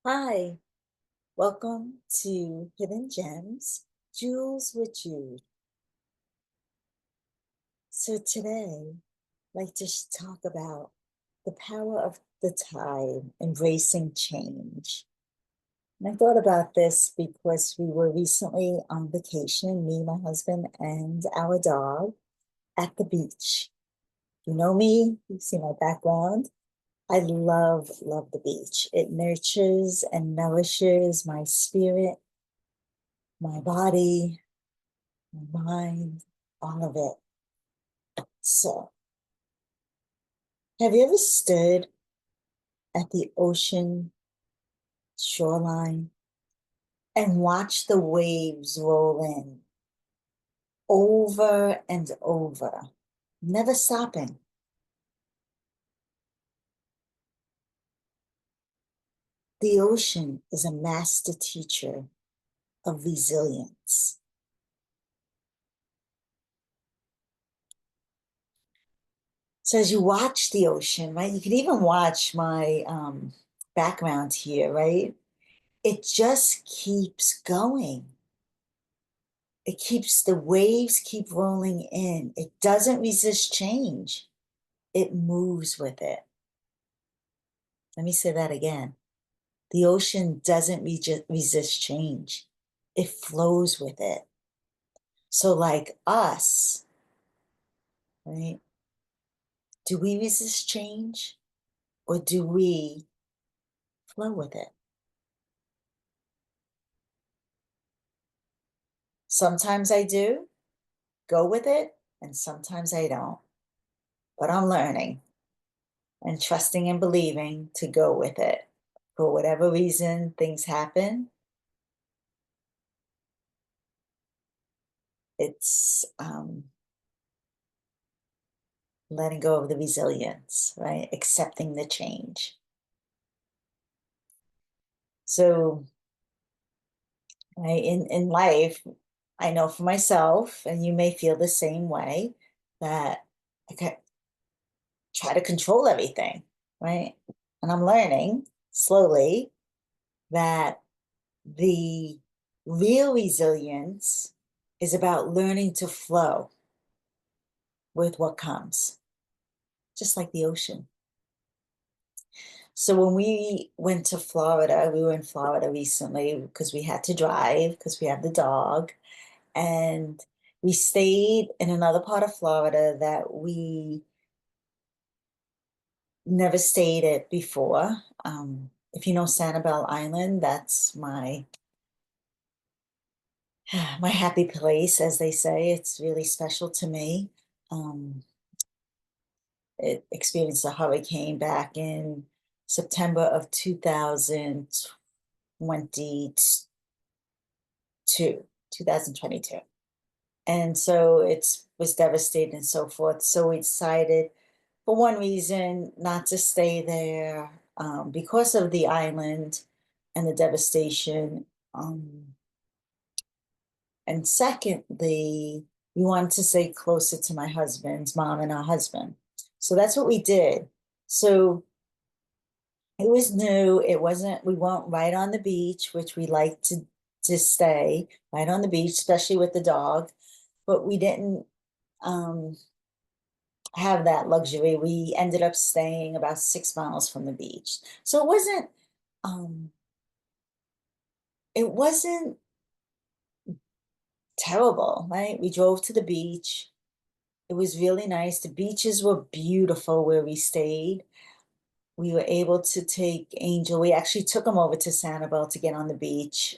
Hi, welcome to Hidden Gems, Jewels with Jude. So today, I'd like to talk about the power of the time, embracing change. And I thought about this because we were recently on vacation, me, my husband, and our dog at the beach. You know me, you see my background. I love the beach. It nurtures and nourishes my spirit, my body, my mind, all of it. So, have you ever stood at the ocean shoreline and watched the waves roll in over and over, never stopping? The ocean is a master teacher of resilience. So, as you watch the ocean, right, you can even watch my background here, right? It just keeps going. It keeps the waves keep rolling in. It doesn't resist change. It moves with it. Let me say that again. The ocean doesn't resist change. It flows with it. So like us, right? Do we resist change or do we flow with it? Sometimes I do go with it and sometimes I don't. But I'm learning and trusting and believing to go with it. For whatever reason things happen, it's letting go of the resilience, right? Accepting the change. So, right, in life, I know for myself, and you may feel the same way, that I try to control everything, right? And I'm learning slowly that the real resilience is about learning to flow with what comes, just like the ocean. So when we went to Florida, we were in Florida recently because we had to drive because we have the dog. And we stayed in another part of Florida that we never stayed at before. If you know Sanibel Island, that's my my happy place, as they say. It's really special to me. Um, it experienced a hurricane back in September of 2022, 2022. And so it was devastating and so forth. So we decided, for one reason, not to stay there because of the island and the devastation. And secondly, we wanted to stay closer to my husband's mom and our husband. So that's what we did. So it was new. It wasn't, we weren't right on the beach, which we like to stay right on the beach, especially with the dog. But we didn't um, have that luxury. We ended up staying about 6 miles from the beach. So um, it wasn't terrible, right? We drove to the beach. It was really nice. The beaches were beautiful where we stayed. We were able to take Angel. We actually took him over to Sanibel to get on the beach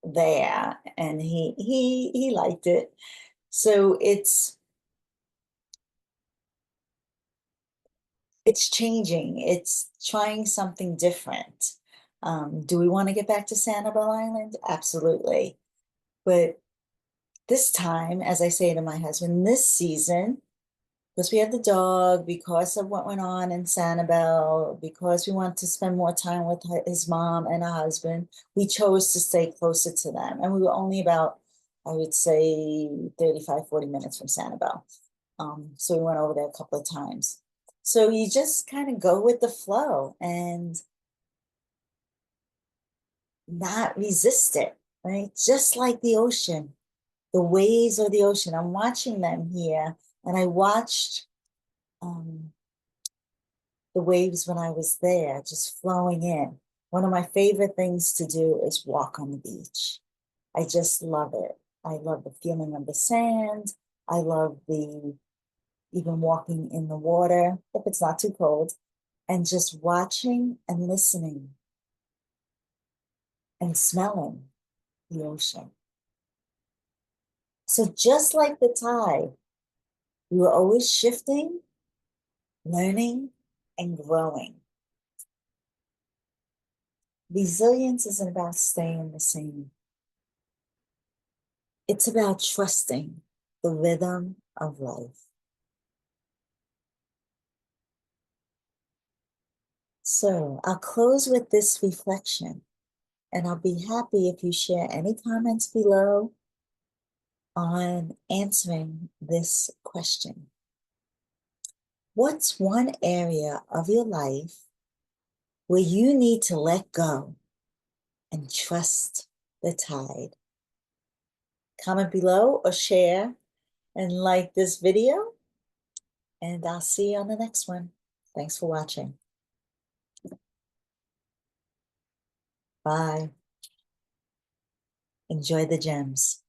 there, and he liked it. So it's changing. It's trying something different. Do we want to get back to Sanibel Island? Absolutely. But this time, as I say to my husband, this season, because we have the dog, because of what went on in Sanibel, because we want to spend more time with his mom and her husband, we chose to stay closer to them. And we were only about, I would say, 35, 40 minutes from Sanibel. So we went over there a couple of times. So you just kind of go with the flow. And not resist it, right? Just like the ocean, the waves of the ocean. I'm watching them here, and I watched the waves when I was there, just flowing in. One of my favorite things to do is walk on the beach. I just love it. I love the feeling of the sand. I love the even walking in the water if it's not too cold, and just watching and listening and smelling the ocean. So just like the tide, we were always shifting, learning, and growing. Resilience isn't about staying the same. It's about trusting the rhythm of life. So I'll close with this reflection, and I'll be happy if you share any comments below on answering this question. What's one area of your life where you need to let go and trust the tide? Comment below or share and like this video, and I'll see you on the next one. Thanks for watching. Bye. Enjoy the gems.